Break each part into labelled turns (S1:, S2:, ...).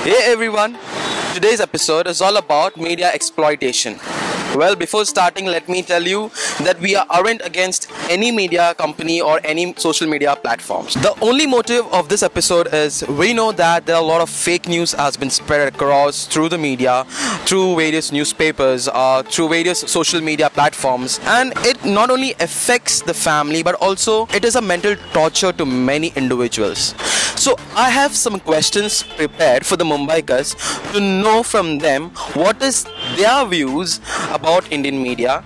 S1: Hey everyone, today's episode is all about media exploitation. Well, before starting, let me tell you that we aren't against any media company or any social media platforms. The only motive of this episode is we know that there are a lot of fake news has been spread across through the media, through various newspapers, through various social media platforms, and it not only affects the family but also it is a mental torture to many individuals. So I have some questions prepared for the Mumbaikars to know from them what is their views about Indian media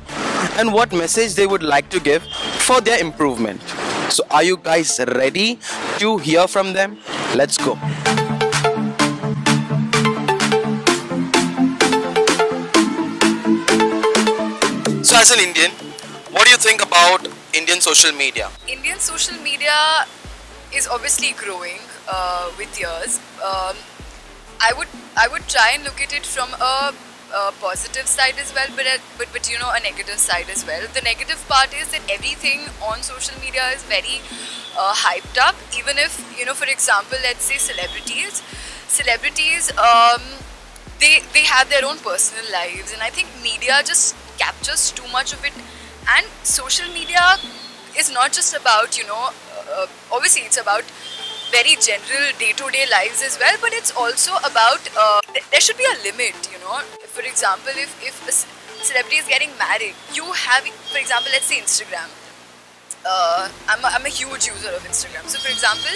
S1: and what message they would like to give for their improvement. So are you guys ready to hear from them? Let's go. So as an Indian, what do you think about Indian social media?
S2: Indian social media is obviously growing with years. I would try and look at it from a positive side as well, but you know, a negative side as well. The negative part is that everything on social media is very hyped up. Even if, you know, for example, let's say celebrities, they have their own personal lives, and I think media just captures too much of it. And social media is not just about, you know, obviously it's about very general day-to-day lives as well, but it's also about there should be a limit, you know. For example, if a celebrity is getting married, you have, for example, let's say Instagram. I'm a huge user of Instagram. So for example,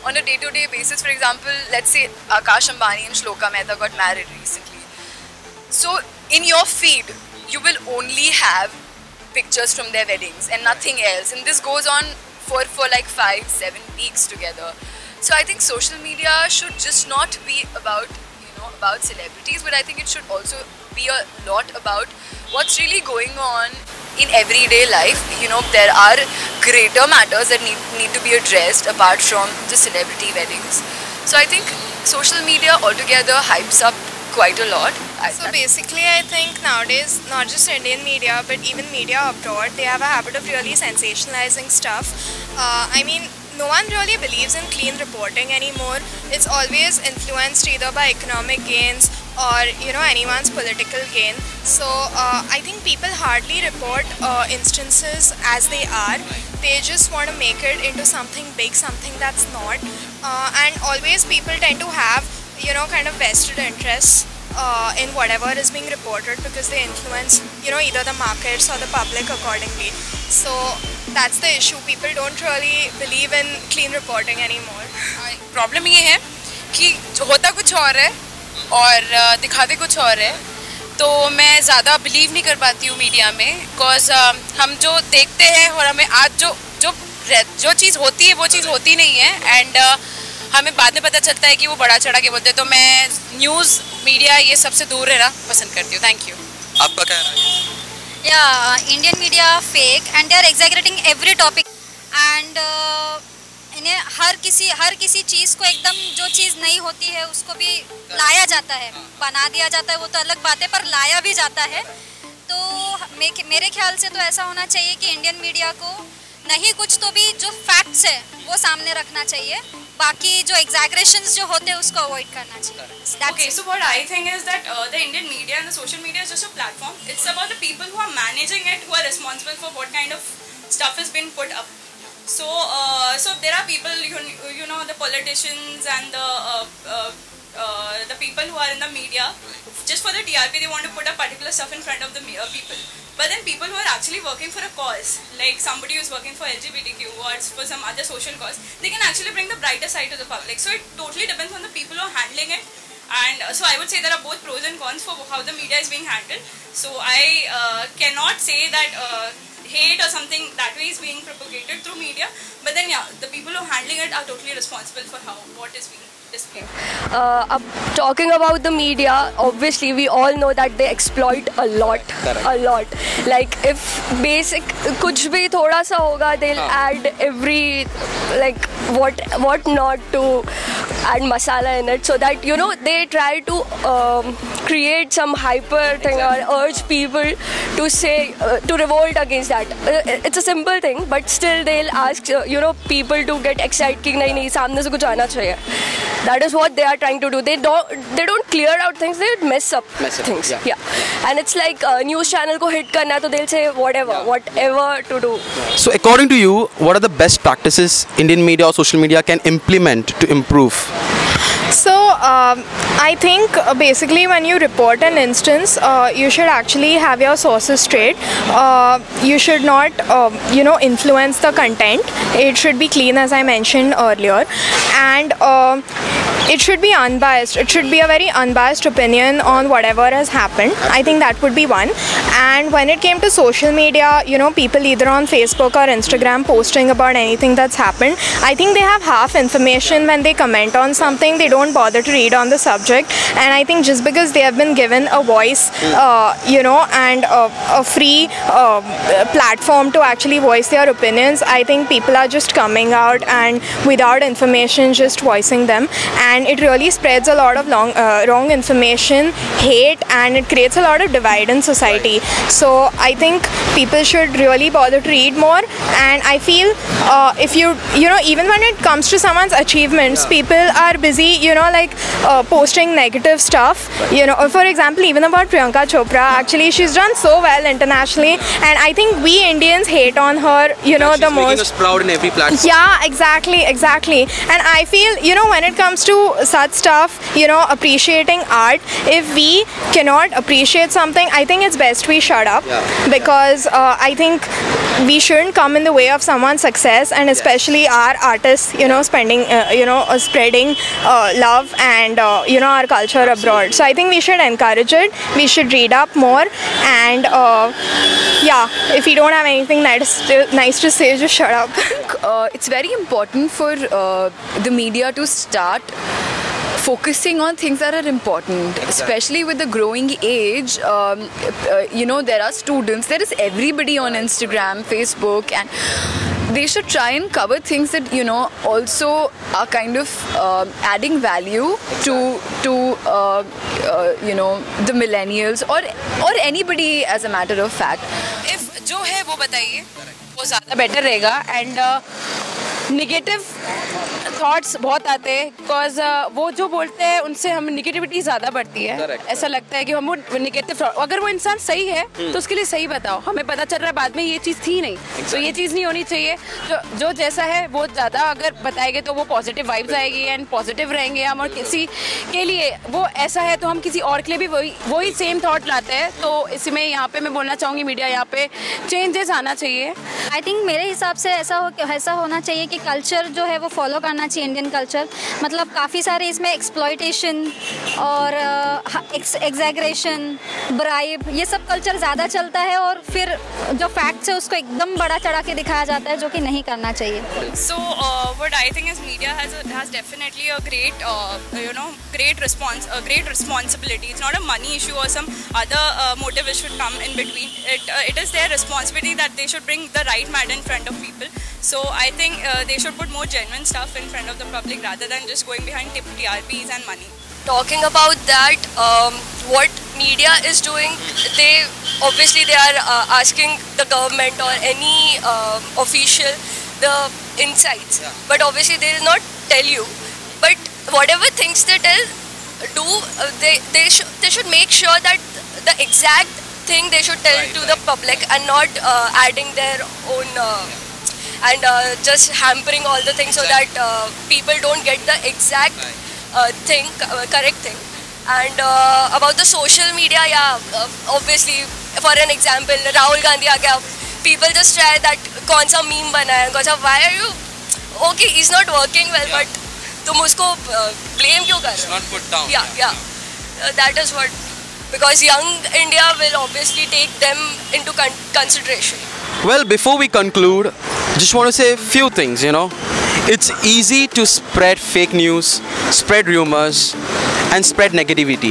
S2: on a day-to-day basis, for example, let's say Akash Ambani and Shloka Mehta got married recently. So in your feed, you will only have pictures from their weddings and nothing else. And this goes on for like 5-7 weeks together. So I think social media should just not be about, you know, about celebrities, but I think it should also be a lot about what's really going on in everyday life. You know, there are greater matters that need to be addressed apart from the celebrity weddings. So I think social media altogether hypes up quite a lot.
S3: So basically, I think nowadays, not just Indian media, but even media abroad, they have a habit of really sensationalizing stuff. I mean, no one really believes in clean reporting anymore. It's always influenced either by economic gains or, you know, anyone's political gain. So I think people hardly report instances as they are. They just want to make it into something big, something that's not. And always people tend to have, you know, kind of vested interests in whatever is being reported, because they influence, you know, either the markets or the public accordingly. So that's the issue. People don't really believe in clean reporting anymore.
S4: Problem ये है कि होता कुछ और है और दिखाते कुछ और है, तो मैं ज़्यादा बिलीव नहीं कर पाती हूँ मीडिया में, बिकॉज हम जो देखते हैं और हमें आज जो चीज़ होती है वो चीज़ होती नहीं है, एंड हमें बाद में पता चलता है कि वो बड़ा चढ़ा के बोलते हैं. तो मैं न्यूज़ मीडिया ये सबसे दूर रहना पसंद करती हूँ. Thank you.
S1: आपका क्या राय है?
S5: Indian media fake and they are exaggerating every topic and इन्हें हर किसी चीज़ को एकदम जो चीज़ नहीं होती है उसको भी लाया जाता है, बना दिया जाता है. वो तो अलग बात है, पर लाया भी जाता है. तो मेरे ख्याल से तो ऐसा होना चाहिए कि इंडियन मीडिया को नहीं कुछ तो भी जो फैक्ट्स है वो सामने रखना चाहिए, बाकी जो exaggerations जो होते हैं उसको अवॉइड करना चाहिए.
S6: Okay, so what I think is that the Indian media and the social media is just a platform. It's about the people who are managing it, who are responsible for what kind of stuff has been put up. So there are people, you know, the politicians and the people who are in the media, just for the TRP they want to put a particular stuff in front of the people. But then people who are actually working for a cause, like somebody who's working for LGBTQ or for some other social cause, they can actually bring the brighter side to the public. So it totally depends on the people who are handling it. And so I would say there are both pros and cons for how the media is being handled. So I cannot say that hate or something that way is being propagated through media. But then yeah, the people who are handling it are totally responsible for what is being displayed.
S7: Talking about the media, obviously we all know that they exploit a lot.
S1: Correct.
S7: A lot. Like if basic कुछ भी थोड़ा सा होगा, they'll add every like what not to add masala in it, so that, you know, they try to create some hyper thing or urge people to say to revolt against that. It's a simple thing, but still they'll ask people to get excited कि नहीं सामने से कुछ आना चाहिए. That is what they are trying to do. They don't clear out things. They mess up things. Yeah. And it's like news channel को hit करना तो they'll say whatever to do.
S1: So according to you, what are the best practices Indian media or social media can implement to improve?
S3: So I think basically when you report an instance, you should actually have your sources straight. You should not influence the content. It should be clean, as I mentioned earlier, and it should be unbiased. It should be a very unbiased opinion on whatever has happened. I think that would be one. And when it came to social media, people either on Facebook or Instagram posting about anything that's happened, I think they have half information when they comment on something. They don't bother to read on the subject. And I think just because they have been given a voice, and a free platform to actually voice their opinions, I think people are just coming out and without information just voicing them. And it really spreads a lot of wrong information, hate, and it creates a lot of divide in society. So I think people should really bother to read more. And I feel if even when it comes to someone's achievements, people are busy, posting negative stuff. For example, even about Priyanka Chopra, actually she's done so well internationally, and I think we Indians hate on her, the most.
S1: She's making us proud in every platform.
S3: Yeah, exactly. And I feel, when it comes to such stuff, appreciating art, if we cannot appreciate something, I think it's best we shut up, because I think we shouldn't come in the way of someone's success, and especially our artists, spreading love and our culture abroad. So I think we should encourage it. We should read up more, and if you don't have anything nice to say, just shut up.
S2: It's very important for the media to start focusing on things that are important, especially with the growing age. There are students, there is everybody on Instagram, Facebook, and they should try and cover things that also are kind of adding value to the millennials or anybody, as a matter of fact.
S4: If जो है वो बताइए, वो ज़्यादा better रहेगा. And negative thoughts बहुत आते हैं, बिकॉज वो जो बोलते हैं उनसे हम निगेटिविटी ज़्यादा बढ़ती है. ऐसा लगता है कि हम वो निगेटिव थॉट, अगर वो इंसान सही है तो उसके लिए सही बताओ. हमें पता चल रहा है बाद में ये चीज़ थी नहीं, तो ये चीज़ नहीं होनी चाहिए. जो जैसा है वो ज़्यादा अगर बताएंगे तो वो पॉजिटिव वाइब्स आएगी एंड पॉजिटिव रहेंगे हम, और किसी के लिए वो ऐसा है तो हम किसी और के लिए भी वही सेम थॉट लाते हैं. तो इसमें यहाँ पे मैं बोलना चाहूँगी, मीडिया यहाँ पे चेंजेस आना चाहिए.
S5: आई थिंक मेरे हिसाब से ऐसा होना चाहिए कि कल्चर जो है वो फॉलो करना चाहिए, इंडियन कल्चर. मतलब काफ़ी सारे इसमें एक्सप्लॉयटेशन और एग्जैगरेशन, ब्राइब, ये सब कल्चर ज़्यादा चलता है, और फिर जो फैक्ट्स है उसको एकदम बड़ा चढ़ा के दिखाया जाता है, जो कि नहीं करना चाहिए.
S6: So what I think is media has definitely a great responsibility. It's not a money issue or some other motive which should come in between. It is their responsibility that they should bring the right matter in front of people. So I think they should put more genuine stuff in front of the public rather than just going behind TRPs and money.
S7: Talking about that, what media is doing, they are asking the government or any official the insights, but obviously they will not tell you. But whatever things they do, they should make sure that the exact thing they should tell to the public, and not adding their own and just hampering all the things, so that people don't get the exact correct thing. And about the social media, obviously, for an example, Rahul Gandhi aa gaya, people just try that kaun sa meme bana hai, why are you, okay, he's not working well, but tum usko blame kyun kar rahe ho?
S1: Not put down.
S7: That is what, because young India will obviously take them into consideration.
S1: Well, before we conclude, just want to say a few things, It's easy to spread fake news, spread rumors, and spread negativity.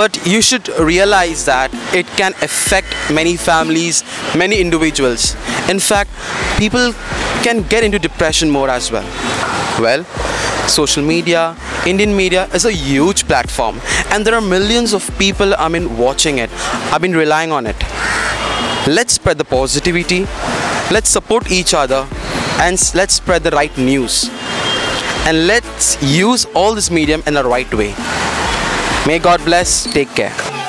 S1: But you should realize that it can affect many families, many individuals. In fact, people can get into depression more as well. Well, social media, Indian media is a huge platform, and there are millions of people, watching it. I've been relying on it. Let's spread the positivity, let's support each other, and let's spread the right news. And let's use all this medium in the right way. May God bless. Take care.